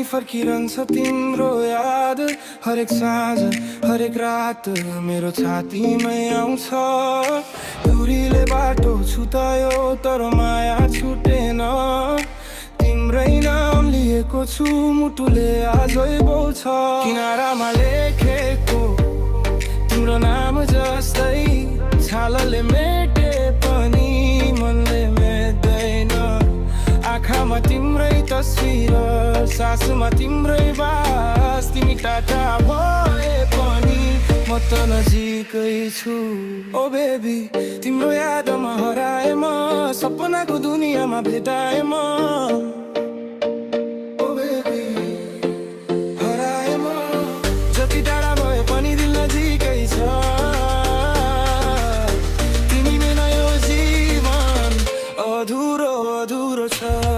फर्किरहन्छ तिम्रो याद। हरेक साँझ हरेक रात मेरो छातीमै आउँछ। दूरीले बाटो छुतायो तर माया छुटेन। तिम्रै नाम लिएको छु मुटुले आजै बोल्छ। किनारामा लेखेको तिम्रो नाम जस्तै छालाले मेटे पनि मनले मेट्दैन। आँखामा तिम्रै तस्बिर सासमा तिम्रै बास। तिमी टाटा भए पनि म त नजिकै छु। ओ बेबी तिम्रो यादमा हराए म, सपनाको दुनियाँमा भेटाए म। ओ बेबी हराए म, जति टाढा भए पनि दिल नजिकै छ। तिमी बिना यो जीवन अधुरो अधुरो छ।